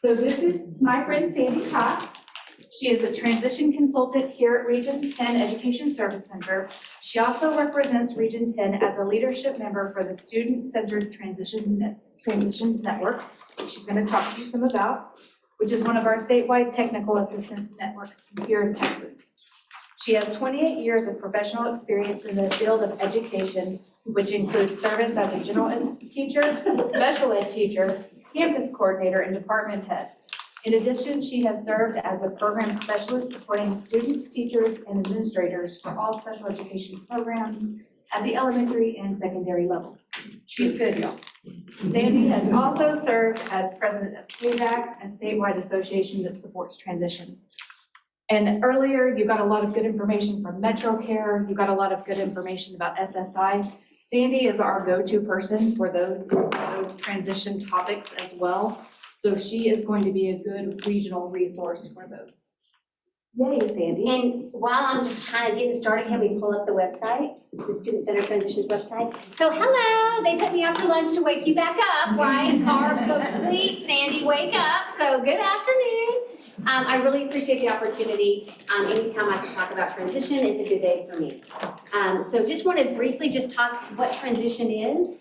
So this is my friend Sandy Cox. She is a transition consultant here at Region 10 Education Service Center. She also represents Region 10 as a leadership member for the Student-Centered Transitions Network, which she's going to talk to you some about, which is one of our statewide technical assistant networks here in Texas. She has 28 years of professional experience in the field of education, which includes service as a general ed teacher, special ed teacher, campus coordinator, and department head. In addition, she has served as a program specialist supporting students, teachers, and administrators for all special education programs at the elementary and secondary levels. She's good, y'all. Sandy has also served as president of STAVAC, a statewide association that supports transition. And earlier, you got a lot of good information from MetroCare. You got a lot of good information about SSI. Sandy is our go-to person for those transition topics as well. So she is going to be a good regional resource for those. Yay, Sandy. And while I'm just kind of getting started, can we pull up the website, the Student Center Transitions website? So hello, they put me out for lunch to wake you back up, right? Carbs go to sleep, Sandy wake up, so good afternoon. I really appreciate the opportunity. Anytime I can talk about transition is a good day for me. So just want to briefly just talk what transition is.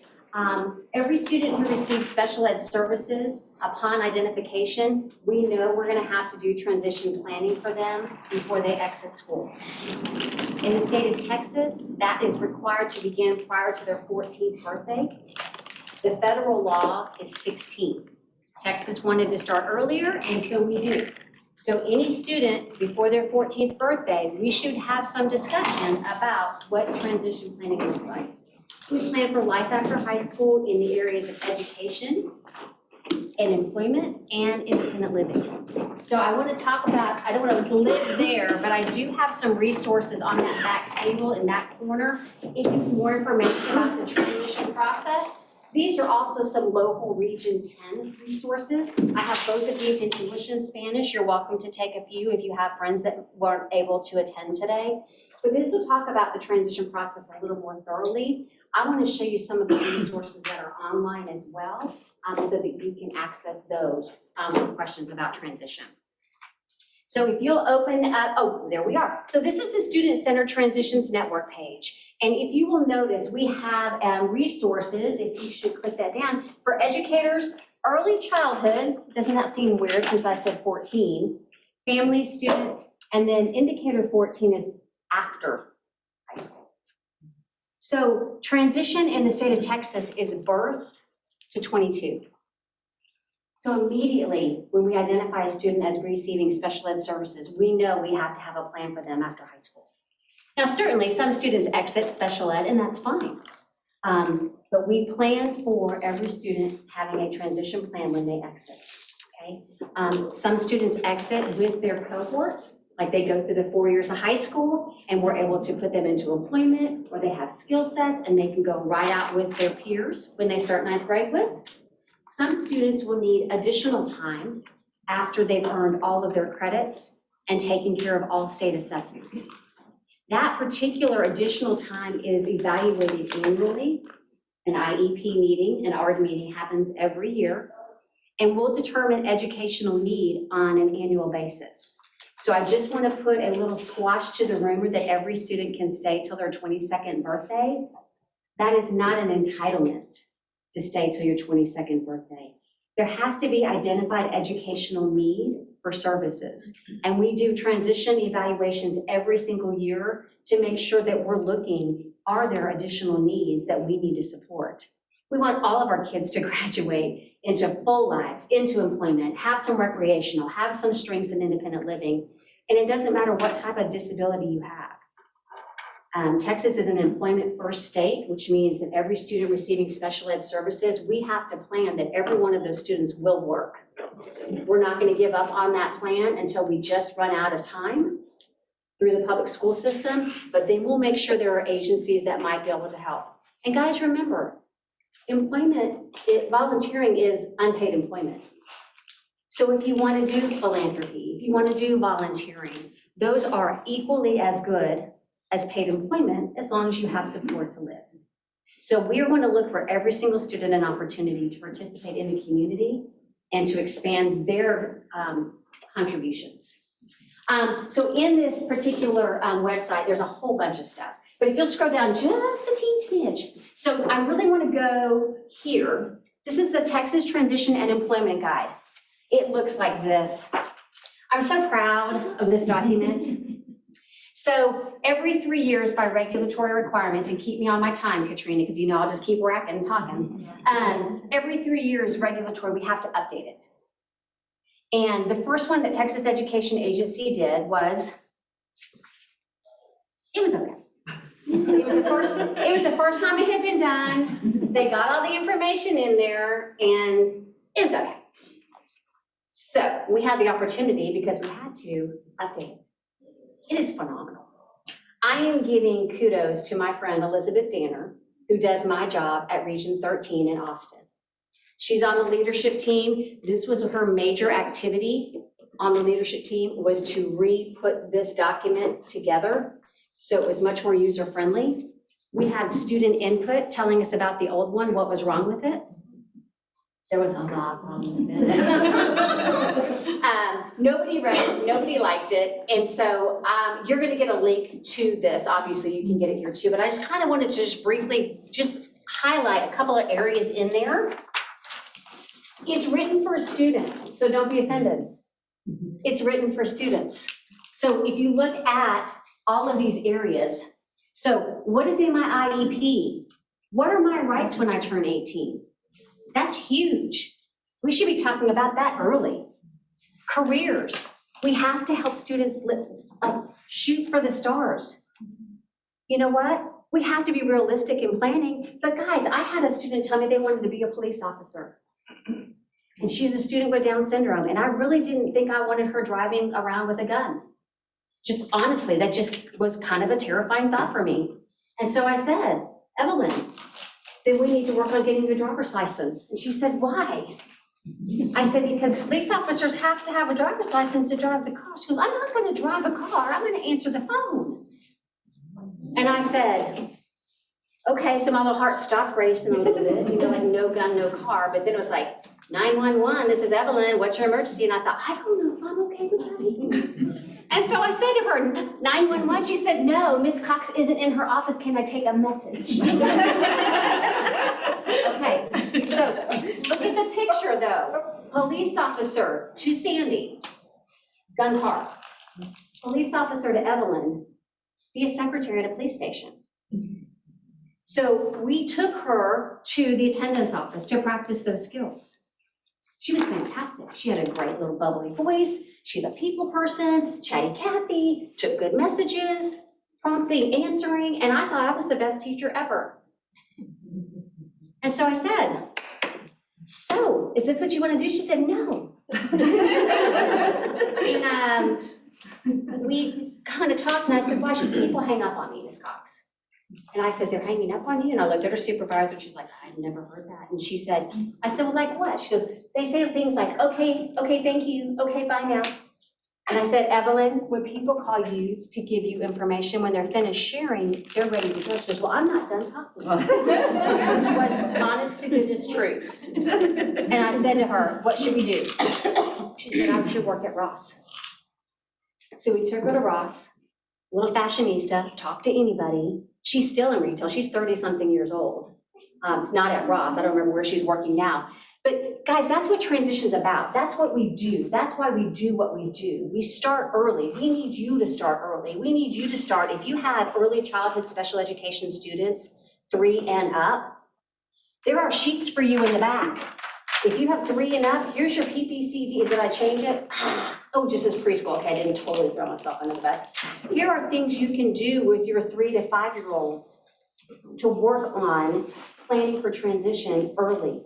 Every student who receives special ed services, upon identification, we know we're going to have to do transition planning for them before they exit school. In the state of Texas, that is required to begin prior to their 14th birthday. The federal law is 16. Texas wanted to start earlier, and so we do. So any student before their 14th birthday, we should have some discussion about what transition planning looks like. We plan for life after high school in the areas of education and employment and independent living. So I want to talk about, I don't want to live there, but I do have some resources on that back table in that corner. It gives more information about the transition process. These are also some local Region 10 resources. I have both of these in English and Spanish. You're welcome to take a few if you have friends that weren't able to attend today. But this will talk about the transition process a little more thoroughly. I want to show you some of the resources that are online as well, so that you can access those for questions about transition. So if you'll open up, oh, there we are. So this is the Student Center Transitions Network page. And if you will notice, we have resources, if you should click that down, for educators, early childhood, doesn't that seem weird since I said 14, family, students, and then indicator 14 is after high school. So transition in the state of Texas is birth to 22. So immediately, when we identify a student as receiving special ed services, we know we have to have a plan for them after high school. Now, certainly, some students exit special ed, and that's fine. But we plan for every student having a transition plan when they exit, okay? Some students exit with their cohort, like they go through the 4 years of high school, and we're able to put them into employment, or they have skill sets, and they can go right out with their peers when they start 9th grade with. Some students will need additional time after they've earned all of their credits and taken care of all state assessment. That particular additional time is evaluated annually. An IEP meeting, an ARD meeting happens every year, and we'll determine educational need on an annual basis. So I just want to put a little squash to the rumor that every student can stay till their 22nd birthday. That is not an entitlement to stay till your 22nd birthday. There has to be identified educational need for services. And we do transition evaluations every single year to make sure that we're looking, are there additional needs that we need to support? We want all of our kids to graduate into full lives, into employment, have some recreational, have some strengths in independent living. And it doesn't matter what type of disability you have. Texas is an employment first state, which means that every student receiving special ed services, we have to plan that every one of those students will work. We're not going to give up on that plan until we just run out of time through the public school system, but then we'll make sure there are agencies that might be able to help. And guys, remember, volunteering is unpaid employment. So if you want to do philanthropy, if you want to do volunteering, those are equally as good as paid employment as long as you have support to live. So we are going to look for every single student an opportunity to participate in the community and to expand their contributions. So in this particular website, there's a whole bunch of stuff. But if you'll scroll down just a teeny smidge. So I really want to go here. This is the Texas Transition and Employment Guide. It looks like this. I'm so proud of this document. So every 3 years by regulatory requirements, and keep me on my time, Katrina, because you know I'll just keep racking and talking. Every 3 years regulatory, we have to update it. And the first one that Texas Education Agency did was, it was okay. It was the first time it had been done. They got all the information in there and it was okay. So we had the opportunity because we had to update it. It is phenomenal. I am giving kudos to my friend Elizabeth Danner, who does my job at Region 13 in Austin. She's on the leadership team. This was her major activity on the leadership team, was to re-put this document together so it was much more user-friendly. We had student input telling us about the old one, what was wrong with it. There was a lot wrong with it. Nobody read it, nobody liked it, and so you're gonna get a link to this. Obviously, you can get it here too, but I just kind of wanted to just briefly just highlight a couple of areas in there. It's written for a student, so don't be offended. It's written for students. So if you look at all of these areas, so what is in my IEP? What are my rights when I turn 18? That's huge. We should be talking about that early. Careers, we have to help students shoot for the stars. You know what? We have to be realistic in planning, but guys, I had a student tell me they wanted to be a police officer. And she's a student with Down syndrome, and I really didn't think I wanted her driving around with a gun. Just honestly, that just was kind of a terrifying thought for me. And so I said, Evelyn, then we need to work on getting you a driver's license. And she said, why? I said, because police officers have to have a driver's license to drive the car. She goes, I'm not going to drive a car, I'm going to answer the phone. And I said, okay, so my little heart stopped racing a little bit, you know, like no gun, no car. But then it was like, 911, this is Evelyn, what's your emergency? And I thought, I don't know if I'm okay with that. And so I said to her, 911, she said, no, Miss Cox isn't in her office, can I take a message? Okay, so look at the picture though. Police officer to Sandy, gun park. Police officer to Evelyn, be a secretary at a police station. So we took her to the attendance office to practice those skills. She was fantastic. She had a great little bubbly voice. She's a people person, chatty Cathy, took good messages, promptly answering, and I thought I was the best teacher ever. And so I said, so is this what you want to do? She said, no. And we kind of talked and I said, why? She said, people hang up on me, Ms. Cox. And I said, they're hanging up on you? And I looked at her supervisor and she's like, I've never heard that. And she said, I said, well, like what? She goes, they say things like, okay, thank you, okay, bye now. And I said, Evelyn, when people call you to give you information, when they're finished sharing, they're ready to go. She goes, well, I'm not done talking. Which was honest to goodness truth. And I said to her, what should we do? She said, I should work at Ross. So we took her to Ross, little fashionista, talk to anybody. She's still in retail. She's 30-something years old. It's not at Ross. I don't remember where she's working now. But guys, that's what transition's about. That's what we do. That's why we do what we do. We start early. We need you to start early. We need you to start. If you have early childhood special education students, 3 and up, there are sheets for you in the back. If you have 3 and up, here's your PPCD. Did I change it? Oh, just as preschool. Okay, I didn't totally throw myself under the bus. Here are things you can do with your 3 to 5-year-olds to work on planning for transition early.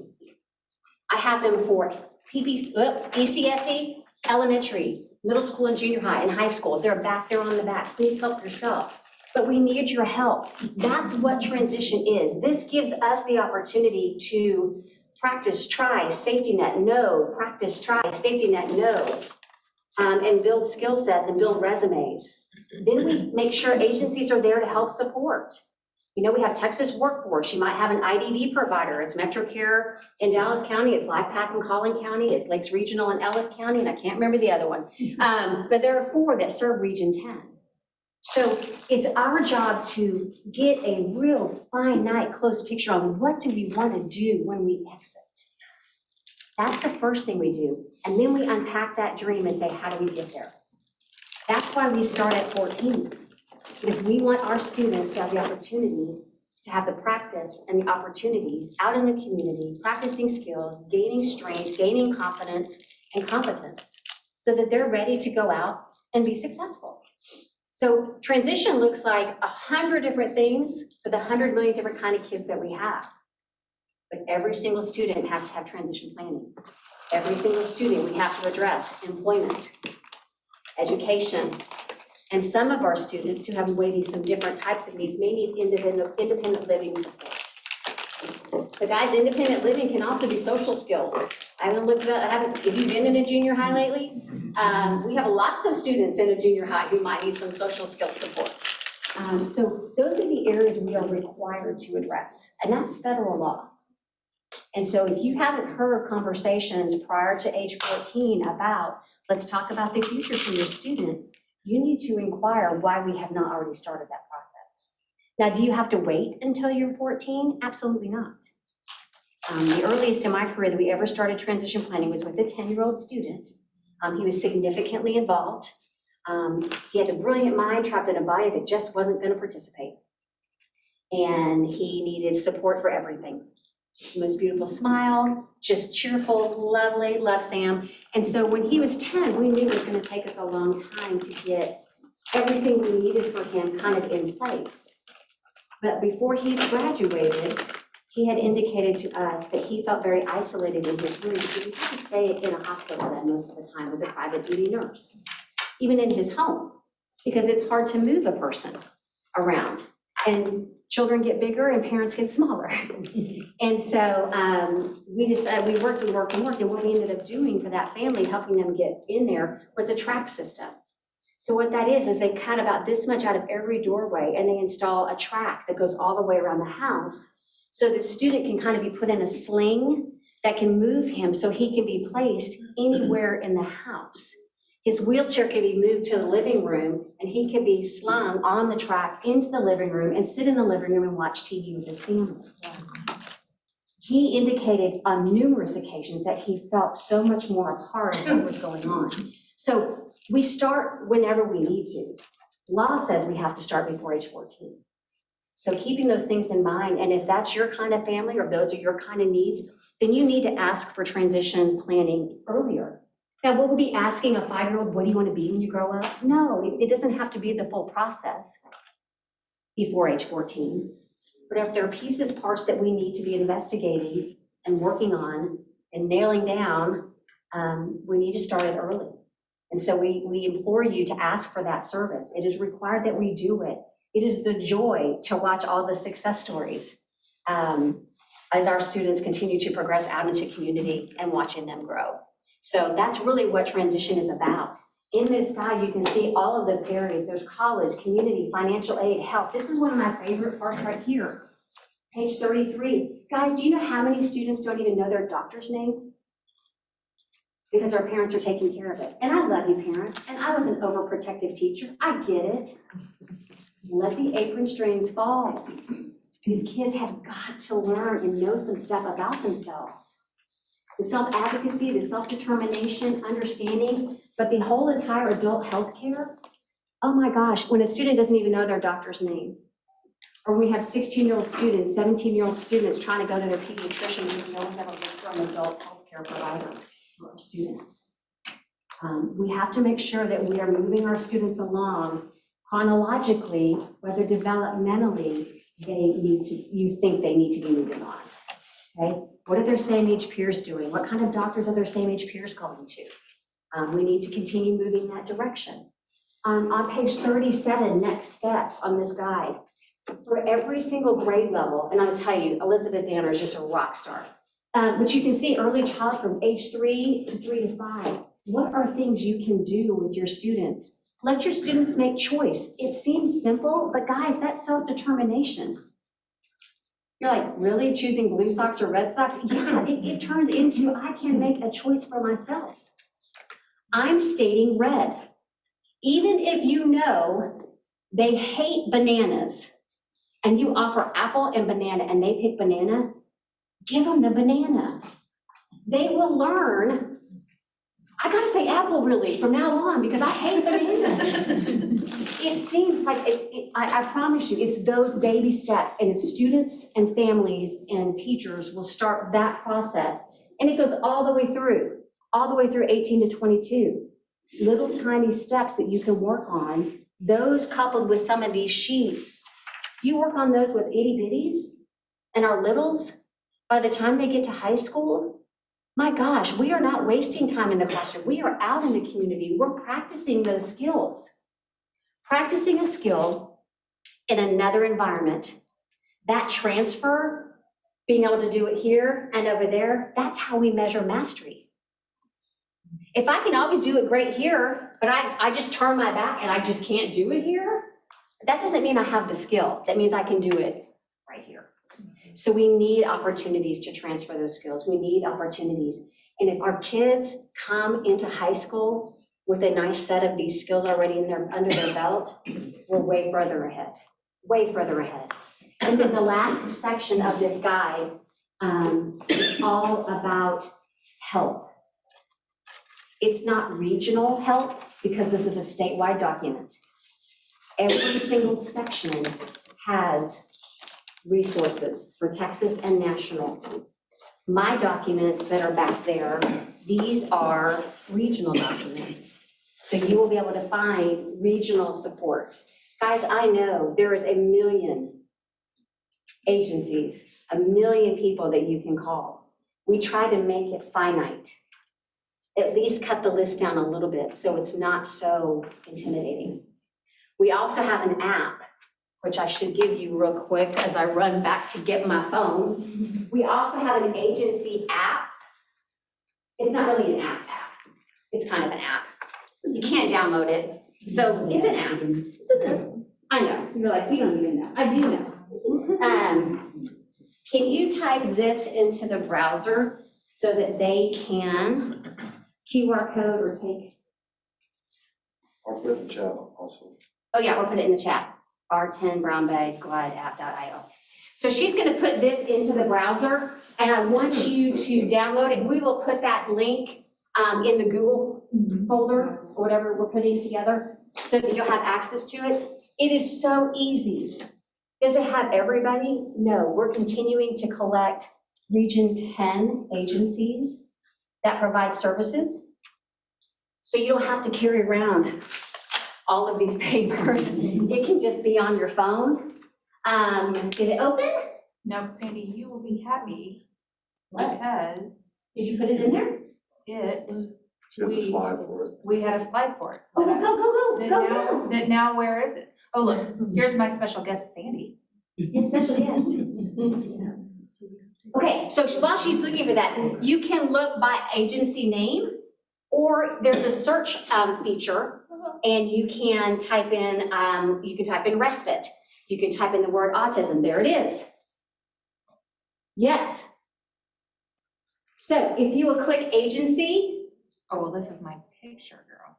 I have them for ECSE, elementary, middle school and junior high, and high school. They're back there on the back. Please help yourself. But we need your help. That's what transition is. This gives us the opportunity to practice, try, safety net, no, practice, try, safety net, no, and build skill sets and build resumes. Then we make sure agencies are there to help support. You know, we have Texas Workforce. You might have an IDD provider. It's MetroCare in Dallas County. It's LifePath in Collin County. It's Lakes Regional in Ellis County, and I can't remember the other one. But there are 4 that serve Region 10. So it's our job to get a real finite, close picture on what do we want to do when we exit. That's the first thing we do. And then we unpack that dream and say, how do we get there? That's why we start at 14, because we want our students to have the opportunity to have the practice and the opportunities out in the community, practicing skills, gaining strength, gaining confidence and competence, so that they're ready to go out and be successful. So transition looks like 100 different things for the 100 million different kind of kids that we have. But every single student has to have transition planning. Every single student, we have to address employment, education, and some of our students who have maybe some different types of needs may need independent living support. But guys, independent living can also be social skills. Have you been in a junior high lately? We have lots of students in a junior high who might need some social skills support. So those are the areas we are required to address, and that's federal law. And so if you haven't heard conversations prior to age 14 about, let's talk about the future for your student, you need to inquire why we have not already started that process. Now, do you have to wait until you're 14? Absolutely not. The earliest in my career that we ever started transition planning was with a 10-year-old student. He was significantly involved. He had a brilliant mind trapped in a body that just wasn't going to participate. And he needed support for everything. The most beautiful smile, just cheerful, lovely, love Sam. And so when he was 10, we knew it was going to take us a long time to get everything we needed for him kind of in place. But before he graduated, he had indicated to us that he felt very isolated in his room, because he couldn't stay in a hospital bed most of the time with a private duty nurse, even in his home, because it's hard to move a person around. And children get bigger and parents get smaller. And so we worked. And what we ended up doing for that family, helping them get in there, was a track system. So what that is they cut about this much out of every doorway, and they install a track that goes all the way around the house. So the student can kind of be put in a sling that can move him so he can be placed anywhere in the house. His wheelchair can be moved to the living room, and he can be slung on the track into the living room and sit in the living room and watch TV with his family. He indicated on numerous occasions that he felt so much more a part of what was going on. So we start whenever we need to. Law says we have to start before age 14. So keeping those things in mind, and if that's your kind of family or those are your kind of needs, then you need to ask for transition planning earlier. Now, will we be asking a 5-year-old, what do you want to be when you grow up? No, it doesn't have to be the full process before age 14. But if there are pieces, parts that we need to be investigating and working on and nailing down, we need to start it early. And so we implore you to ask for that service. It is required that we do it. It is the joy to watch all the success stories as our students continue to progress out into community and watching them grow. So that's really what transition is about. In this guide, you can see all of those areas. There's college, community, financial aid, health. This is one of my favorite parts right here. Page 33. Guys, do you know how many students don't even know their doctor's name? Because our parents are taking care of it. And I love you, parents. And I was an overprotective teacher. I get it. Let the apron strings fall. These kids have got to learn and know some stuff about themselves. The self-advocacy, the self-determination, understanding, but the whole entire adult health care, oh my gosh, when a student doesn't even know their doctor's name, or we have 16-year-old students, 17-year-old students trying to go to their pediatrician because no one's ever looked for an adult health care provider for our students. We have to make sure that we are moving our students along chronologically, whether developmentally you think they need to be moving on. Okay? What are their same age peers doing? What kind of doctors are their same age peers going to? We need to continue moving that direction. On page 37, next steps on this guide. For every single grade level, and I'll tell you, Elizabeth Danner is just a rock star. But you can see early child from age 3 to 3 to 5. What are things you can do with your students? Let your students make choice. It seems simple, but guys, that's self-determination. You're like, really? Choosing blue socks or red socks? Yeah, it turns into, I can make a choice for myself. I'm stating red. Even if you know they hate bananas and you offer apple and banana and they pick banana, give them the banana. They will learn. I gotta say apple really from now on because I hate bananas. It seems like, I promise you, it's those baby steps. And if students and families and teachers will start that process, and it goes all the way through 18 to 22. Little tiny steps that you can work on, those coupled with some of these sheets, you work on those with itty bitties and our littles, by the time they get to high school, my gosh, we are not wasting time in the classroom. We are out in the community. We're practicing those skills. Practicing a skill in another environment, that transfer, being able to do it here and over there, that's how we measure mastery. If I can always do it great here, but I just turn my back and I just can't do it here, that doesn't mean I have the skill. That means I can do it right here. So we need opportunities to transfer those skills. We need opportunities. And if our kids come into high school with a nice set of these skills already under their belt, we're way further ahead, way further ahead. And then the last section of this guide is all about help. It's not regional help because this is a statewide document. Every single section has resources for Texas and national. My documents that are back there, these are regional documents. So you will be able to find regional supports. Guys, I know there is 1 million agencies, 1 million people that you can call. We try to make it finite. At least cut the list down a little bit so it's not so intimidating. We also have an app, which I should give you real quick as I run back to get my phone. We also have an agency app. It's not really an app. It's kind of an app. You can't download it. So it's an app. It's an app. I know. You're like, we don't even know. I do know. Can you type this into the browser so that they can QR code or take? I'll put it in the chat also. Oh yeah, we'll put it in the chat. R10 Brown Bag Glide App.io. So she's going to put this into the browser, and I want you to download it. We will put that link in the Google folder or whatever we're putting together so that you'll have access to it. It is so easy. Does it have everybody? No, we're continuing to collect Region 10 agencies that provide services. So you don't have to carry around all of these papers. It can just be on your phone. Is it open? No, Sandy, you will be happy What? because Did you put it in there? She has a slide for it. we had a slide for it. Oh, go. That now, where is it? Oh, look, here's my special guest, Sandy. Yes, special guest. Okay, so while she's looking for that, you can look by agency name, or there's a search feature, and you can type in respite. You can type in the word autism. There it is. Yes. So if you will click agency, Oh, well, this is my picture, girl.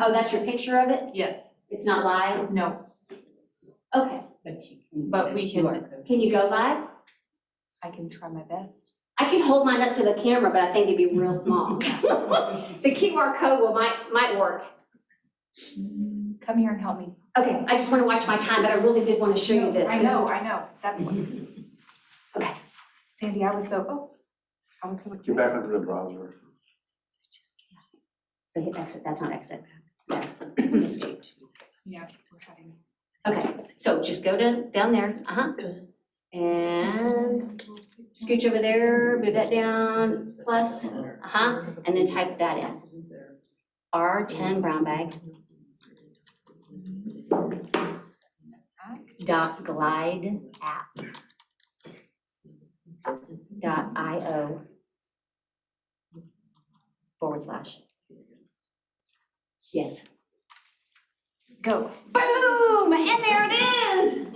oh, that's your picture of it? Yes, It's not live? no, Okay. but we can, Can you go live? I can try my best. I can hold mine up to the camera, but I think it'd be real small. The QR code might work. Come here and help me. Okay, I just want to watch my time, but I really did want to show you this. I know, that's what. Okay. Sandy, I was so excited. Get back into the browser. So hit exit, that's not exit, that's escape. Yeah, we're having. Okay, so just go down there, and scooch over there, move that down, plus, and then type that in. R10 brown bag. .glide app. .io /. Yes. Go. Boom, and there it is.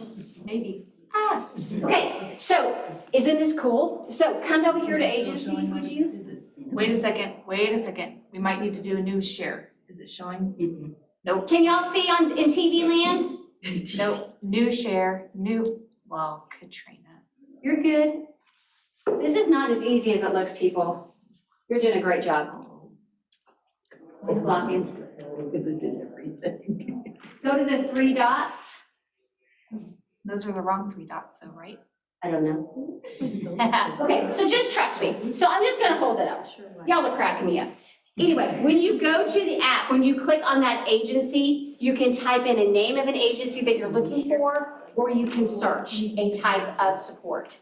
Maybe. Okay, so isn't this cool? So come over here to agencies, would you? Wait a second. We might need to do a news share. Is it showing? Nope. Can y'all see in TV land? Nope. News share, well, Katrina. You're good. This is not as easy as it looks, people. You're doing a great job. It's blocking. Because it did everything. Go to the three dots. Those are the wrong 3 dots though, right? I don't know. Okay, so just trust me. So I'm just gonna hold it up. Y'all are cracking me up. Anyway, when you go to the app, when you click on that agency, you can type in a name of an agency that you're looking for, or you can search a type of support.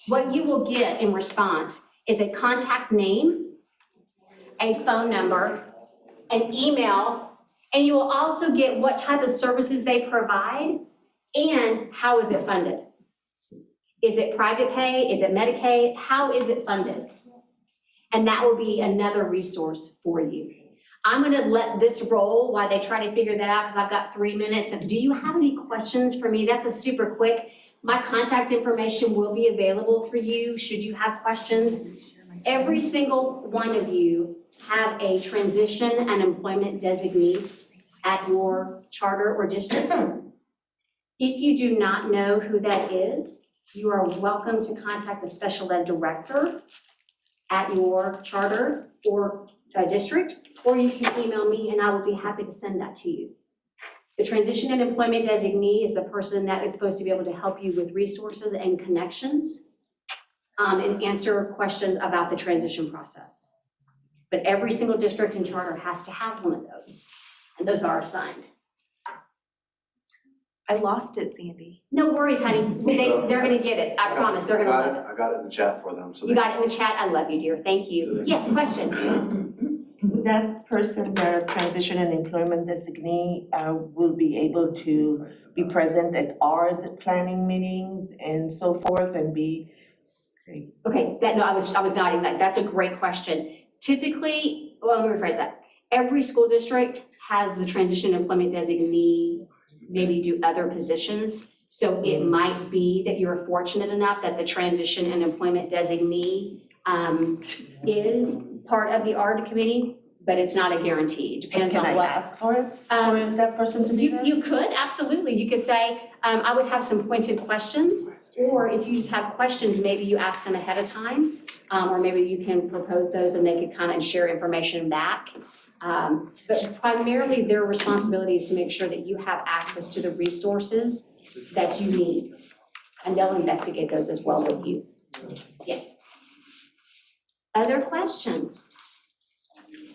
What you will get in response is a contact name, a phone number, an email, and you will also get what type of services they provide and how is it funded. Is it private pay? Is it Medicaid? How is it funded? And that will be another resource for you. I'm gonna let this roll while they try to figure that out because I've got 3 minutes. And do you have any questions for me? That's a super quick. My contact information will be available for you should you have questions. Every single one of you have a transition and employment designee at your charter or district. If you do not know who that is, you are welcome to contact the special ed director at your charter or district, or you can email me and I will be happy to send that to you. The transition and employment designee is the person that is supposed to be able to help you with resources and connections and answer questions about the transition process. But every single district and charter has to have one of those, and those are assigned. I lost it, Sandy. No worries, honey. They're gonna get it. I promise, they're gonna love it. I got it in the chat for them, so. You got it in the chat? I love you, dear. Thank you. Yes, question? That person, the transition and employment designee, will be able to be present at ARD planning meetings and so forth and be great. Okay, I was nodding that. That's a great question. Typically, well, let me rephrase that. Every school district has the transition and employment designee maybe do other positions. So it might be that you're fortunate enough that the transition and employment designee is part of the ARD committee, but it's not a guarantee. It depends on Can I what. ask for it, for that person to be there? You could, absolutely. You could say, I would have some pointed questions, or if you just have questions, maybe you ask them ahead of time, or maybe you can propose those and they could kind of share information back. But primarily their responsibility is to make sure that you have access to the resources that you need, and they'll investigate those as well with you. Yes. Other questions?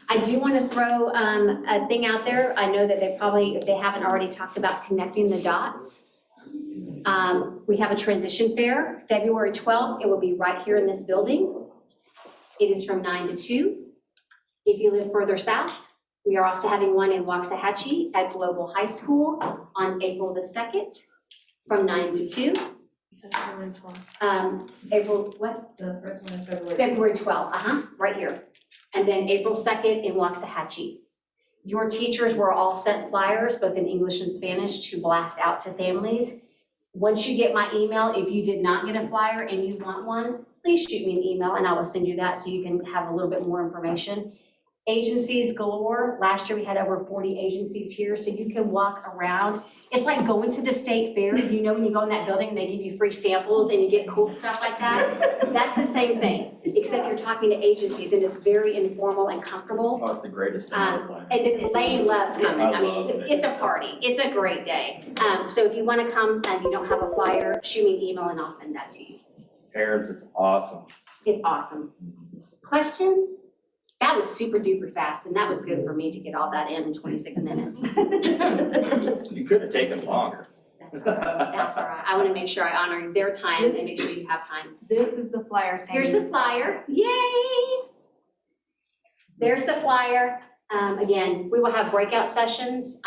I do want to throw a thing out there. I know that if they haven't already talked about connecting the dots. We have a transition fair, February 12th. It will be right here in this building. It is from 9 to 2. If you live further south, we are also having one in Waxahachie at Global High School on April the 2nd from 9 to 2. You said February 12th. April, what? The first one is February. February 12th, right here. And then April 2nd in Waxahachie. Your teachers were all sent flyers, both in English and Spanish, to blast out to families. Once you get my email, if you did not get a flyer and you want one, please shoot me an email and I will send you that so you can have a little bit more information. Agencies galore. Last year we had over 40 agencies here, so you can walk around. It's like going to the state fair. You know when you go in that building and they give you free samples and you get cool stuff like that? That's the same thing, except you're talking to agencies and it's very informal and comfortable. Oh, it's the greatest thing ever. And Lane loves coming. I love mean, it. it's a party. It's a great day. So if you want to come and you don't have a flyer, shoot me an email and I'll send that to you. Parents, it's awesome. It's awesome. Questions? That was super duper fast, and that was good for me to get all that in 26 minutes. You could have taken longer. That's all right. That's all right. I want to make sure I honor their time and make sure you have time. This is the flyer, Sandy. Here's the flyer. Yay! There's the flyer. Again, we will have breakout sessions.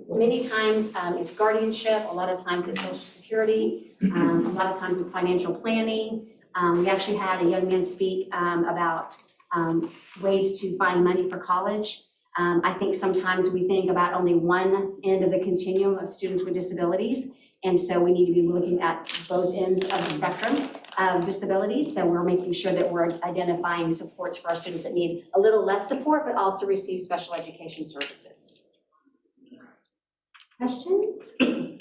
Many times it's guardianship. A lot of times it's social security. A lot of times it's financial planning. We actually had a young man speak about ways to find money for college. I think sometimes we think about only one end of the continuum of students with disabilities, And so we need to be looking at both ends of the spectrum of disabilities. So we're making sure that we're identifying supports for our students that need a little less support, but also receive special education services. Questions?